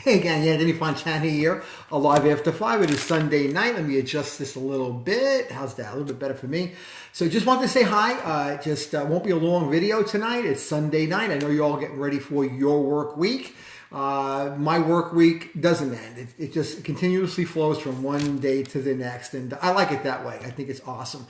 Hey again, yeah, Anthony Fontana here, alive after 5. It is Sunday night. Let me adjust this a little bit. How's that? A little bit better for me. So just wanted to say hi. Just won't be a long video tonight. It's Sunday night. I know you're all getting ready for your work week. My work week doesn't end. It just continuously flows from one day to the next, and I like it that way. I think it's awesome.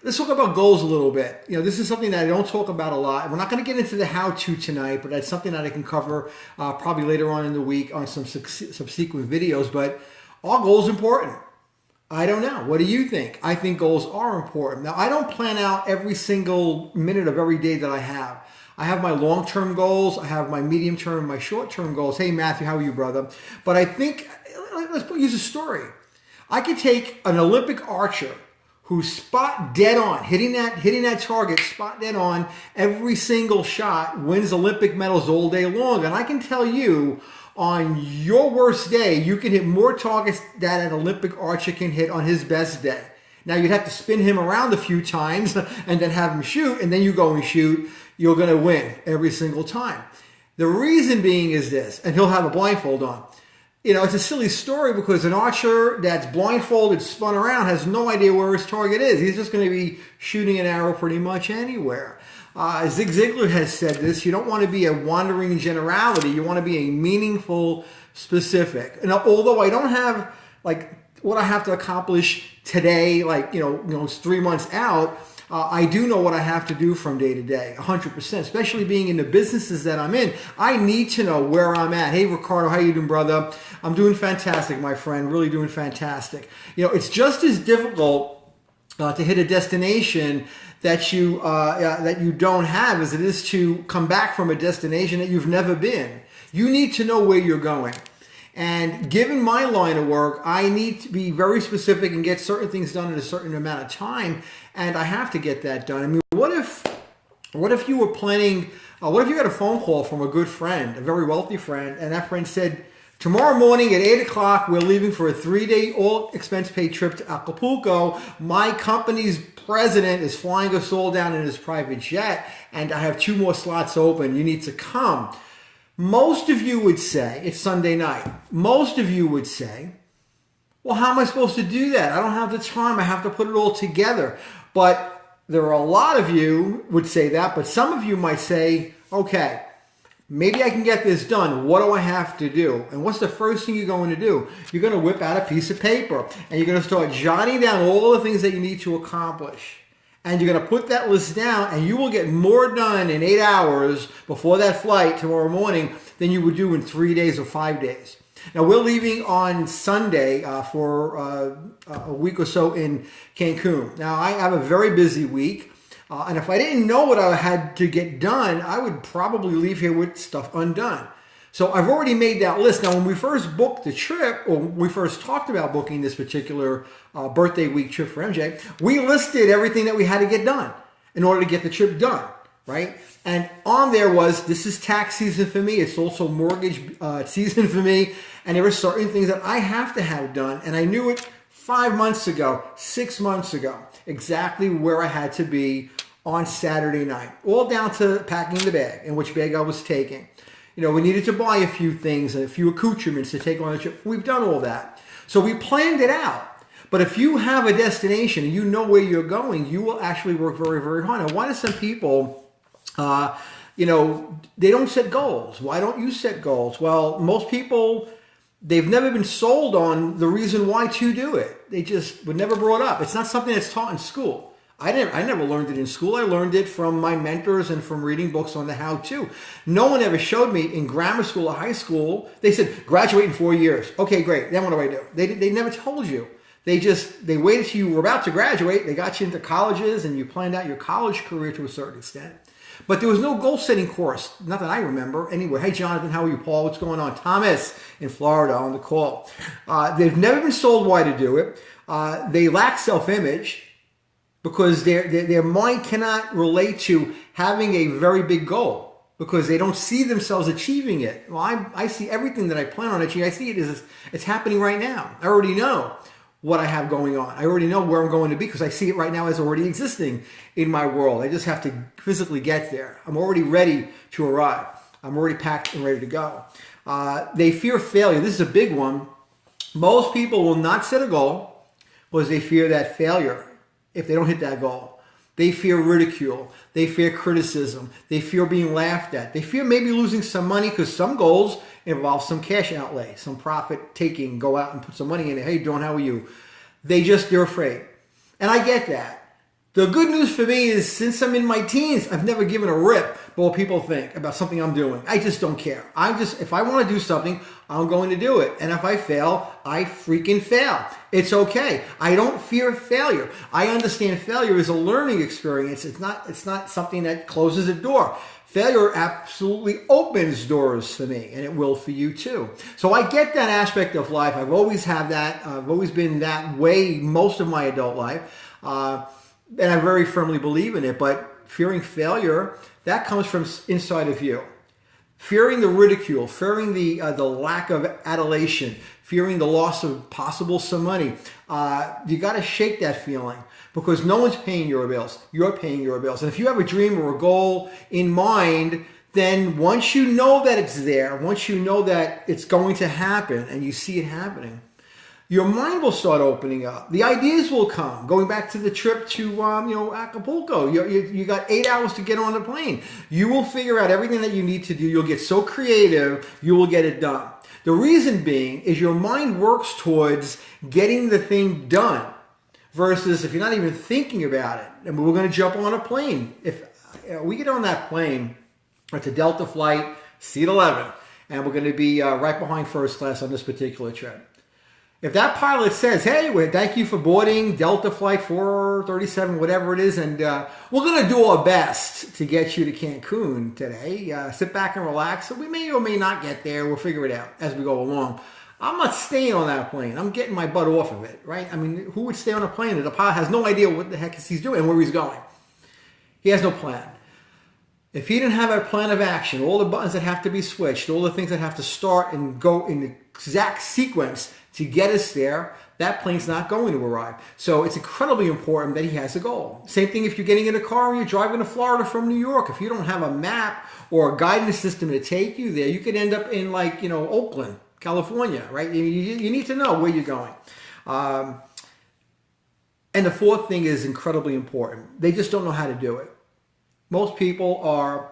Let's talk about goals a little bit. You know, this is something that I don't talk about a lot. We're not going to get into the how-to tonight, but that's something that I can cover probably later on in the week on some subsequent videos. But are goals important? I don't know. What do you think? I think goals are important. Now, I don't plan out every single minute of every day that I have. I have my long-term goals. I have my medium-term, my short-term goals. Hey, Matthew, how are you, brother? But I think, let's use a story. I could take an Olympic archer who's spot dead on, hitting that target spot dead on, every single shot, wins Olympic medals all day long. And I can tell you, on your worst day, you can hit more targets than an Olympic archer can hit on his best day. Now, you'd have to spin him around a few times and then have him shoot, and then you go and shoot. You're going to win every single time. The reason being is this, and he'll have a blindfold on. You know, it's a silly story because an archer that's blindfolded, spun around, has no idea where his target is. He's just going to be shooting an arrow pretty much anywhere. Zig Ziglar has said this, you don't want to be a wandering generality. You want to be a meaningful specific. And although I don't have, like, what I have to accomplish today, like, it's 3 months out, I do know what I have to do from day to day, 100%, especially being in the businesses that I'm in. I need to know where I'm at. Hey, Ricardo, how you doing, brother? I'm doing fantastic, my friend, really doing fantastic. You know, it's just as difficult to hit a destination that you don't have as it is to come back from a destination that you've never been. You need to know where you're going. And given my line of work, I need to be very specific and get certain things done in a certain amount of time, and I have to get that done. I mean, what if you were planning, what if you got a phone call from a good friend, a very wealthy friend, and that friend said, tomorrow morning at 8 o'clock, we're leaving for a 3-day all-expense-paid trip to Acapulco. My company's president is flying us all down in his private jet, and I have 2 more slots open. You need to come. Most of you would say, it's Sunday night, most of you would say, well, how am I supposed to do that? I don't have the time. I have to put it all together. But there are a lot of you would say that, but some of you might say, okay, maybe I can get this done. What do I have to do? And what's the first thing you're going to do? You're going to whip out a piece of paper, and you're going to start jotting down all the things that you need to accomplish. And you're going to put that list down, and you will get more done in 8 hours before that flight tomorrow morning than you would do in 3 days or 5 days. Now, we're leaving on Sunday for a week or so in Cancun. Now, I have a very busy week, and if I didn't know what I had to get done, I would probably leave here with stuff undone. So I've already made that list. Now, when we first booked the trip, or when we first talked about booking this particular birthday week trip for MJ, we listed everything that we had to get done in order to get the trip done, right? And on there was, this is tax season for me. It's also mortgage season for me. And there are certain things that I have to have done. And I knew it 5 months ago, 6 months ago, exactly where I had to be on Saturday night, all down to packing the bag and which bag I was taking. You know, we needed to buy a few things and a few accoutrements to take on the trip. We've done all that. So we planned it out. But if you have a destination and you know where you're going, you will actually work very, very hard. Now, why do some people, they don't set goals? Why don't you set goals? Well, most people, they've never been sold on the reason why to do it. They just were never brought up. It's not something that's taught in school. I never learned it in school. I learned it from my mentors and from reading books on the how-to. No one ever showed me in grammar school or high school. They said, graduate in 4 years. Okay, great. Then what do I do? They never told you. They waited till you were about to graduate. They got you into colleges and you planned out your college career to a certain extent. But there was no goal-setting course, not that I remember. Anyway, hey, Jonathan, how are you? Paul, what's going on? Thomas in Florida on the call. They've never been sold why to do it. They lack self-image, because their mind cannot relate to having a very big goal because they don't see themselves achieving it. Well, I see everything that I plan on achieving. I see it as it's happening right now. I already know what I have going on. I already know where I'm going to be because I see it right now as already existing in my world. I just have to physically get there. I'm already ready to arrive. I'm already packed and ready to go. They fear failure. This is a big one. Most people will not set a goal because they fear that failure if they don't hit that goal. They fear ridicule. They fear criticism. They fear being laughed at. They fear maybe losing some money because some goals involve some cash outlay, some profit taking, go out and put some money in it. Hey, Dawn, how are you? They're afraid. And I get that. The good news for me is since I'm in my teens, I've never given a rip about what people think about something I'm doing. I just don't care. If I want to do something, I'm going to do it. And if I fail, I freaking fail. It's okay. I don't fear failure. I understand failure is a learning experience. It's not something that closes a door. Failure absolutely opens doors for me, and it will for you too. So I get that aspect of life. I've always had that. I've always been that way most of my adult life. And I very firmly believe in it, but fearing failure, that comes from inside of you. Fearing the ridicule, fearing the lack of adulation, fearing the loss of possible some money. You got to shake that feeling because no one's paying your bills. You're paying your bills. And if you have a dream or a goal in mind, then once you know that it's there, once you know that it's going to happen and you see it happening, your mind will start opening up. The ideas will come. Going back to the trip to Acapulco, you got 8 hours to get on the plane. You will figure out everything that you need to do. You'll get so creative, you will get it done. The reason being is your mind works towards getting the thing done versus if you're not even thinking about it. And we're going to jump on a plane. If we get on that plane, it's a Delta flight, seat 11, and we're going to be right behind first class on this particular trip. If that pilot says, hey, thank you for boarding Delta Flight 437, whatever it is, and we're going to do our best to get you to Cancun today. Sit back and relax. So we may or may not get there. We'll figure it out as we go along. I'm not staying on that plane. I'm getting my butt off of it, right? I mean, who would stay on a plane? The pilot has no idea what the heck he's doing and where he's going. He has no plan. If he didn't have a plan of action, all the buttons that have to be switched, all the things that have to start and go in the exact sequence to get us there, that plane's not going to arrive. So it's incredibly important that he has a goal. Same thing if you're getting in a car and you're driving to Florida from New York. If you don't have a map or a guidance system to take you there, you could end up in Oakland, California, right? You need to know where you're going. And the fourth thing is incredibly important. They just don't know how to do it. Most people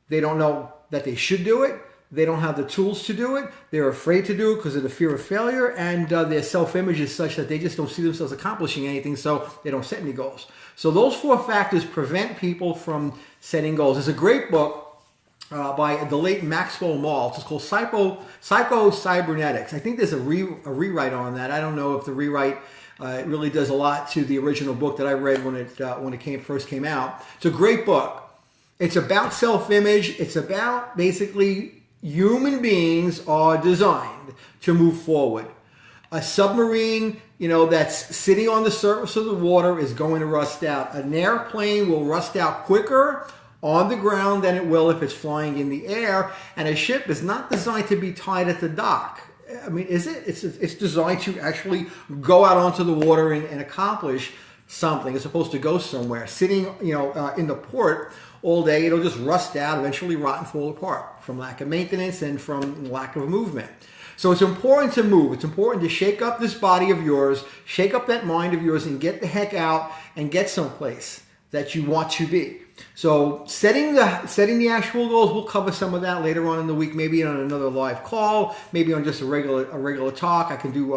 they don't know that they should do it. They don't have the tools to do it. They're afraid to do it because of the fear of failure, and their self-image is such that they just don't see themselves accomplishing anything, so they don't set any goals. So those four factors prevent people from setting goals. There's a great book by the late Maxwell Maltz. It's called Psycho-Cybernetics. I think there's a rewrite on that. I don't know if the rewrite it really does a lot to the original book that I read when it first came out. It's a great book. It's about self-image. It's about basically human beings are designed to move forward. A submarine, that's sitting on the surface of the water is going to rust out. An airplane will rust out quicker on the ground than it will if it's flying in the air. And a ship is not designed to be tied at the dock. I mean, is it? It's designed to actually go out onto the water and accomplish something. It's supposed to go somewhere. Sitting, in the port all day, it'll just rust out, eventually rot and fall apart from lack of maintenance and from lack of movement. So it's important to move. It's important to shake up this body of yours, shake up that mind of yours, and get the heck out and get someplace that you want to be. So setting the actual goals, we'll cover some of that later on in the week, maybe on another live call, maybe on just a regular talk. I can do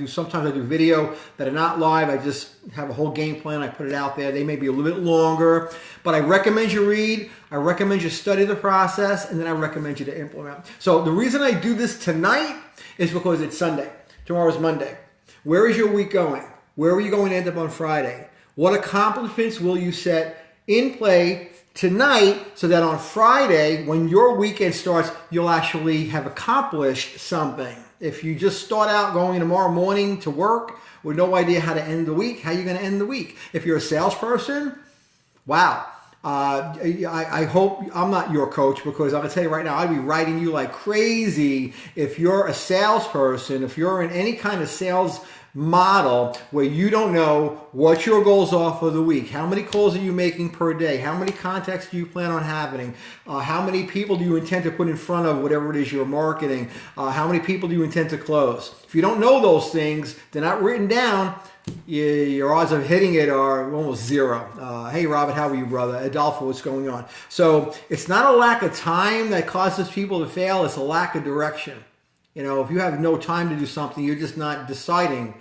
sometimes I do video that are not live. I just have a whole game plan. I put it out there. They may be a little bit longer, but I recommend you read. I recommend you study the process, and then I recommend you to implement. So the reason I do this tonight is because it's Sunday. Tomorrow's Monday. Where is your week going? Where are you going to end up on Friday? What accomplishments will you set in play tonight so that on Friday, when your weekend starts, you'll actually have accomplished something? If you just start out going tomorrow morning to work with no idea how to end the week, how are you going to end the week? If you're a salesperson, wow. I hope I'm not your coach, because I'm going to tell you right now, I'd be writing you like crazy if you're a salesperson, if you're in any kind of sales model where you don't know what your goals are for the week. How many calls are you making per day? How many contacts do you plan on having? How many people do you intend to put in front of whatever it is you're marketing? How many people do you intend to close? If you don't know those things, they're not written down, your odds of hitting it are almost zero. Hey, Robert, how are you, brother? Adolfo, what's going on? So it's not a lack of time that causes people to fail. It's a lack of direction. You know, if you have no time to do something, you're just not deciding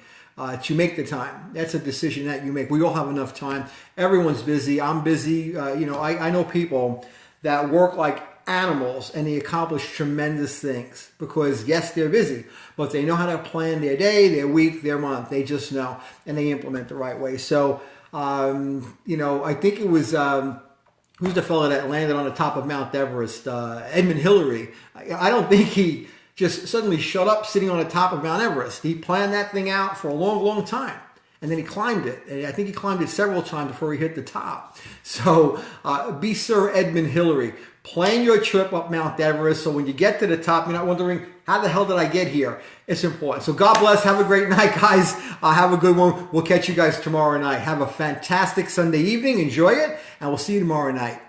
to make the time. That's a decision that you make. We all have enough time. Everyone's busy. I'm busy. I know people that work like animals and they accomplish tremendous things because, yes, they're busy, but they know how to plan their day, their week, their month. They just know, and they implement the right way. So, I think it was... who's the fellow that landed on the top of Mount Everest? Edmund Hillary. I don't think he just suddenly showed up sitting on the top of Mount Everest. He planned that thing out for a long, long time. And then he climbed it. And I think he climbed it several times before he hit the top. So be Sir Edmund Hillary. Plan your trip up Mount Everest so when you get to the top, you're not wondering, how the hell did I get here? It's important. So God bless. Have a great night, guys. Have a good one. We'll catch you guys tomorrow night. Have a fantastic Sunday evening. Enjoy it. And we'll see you tomorrow night.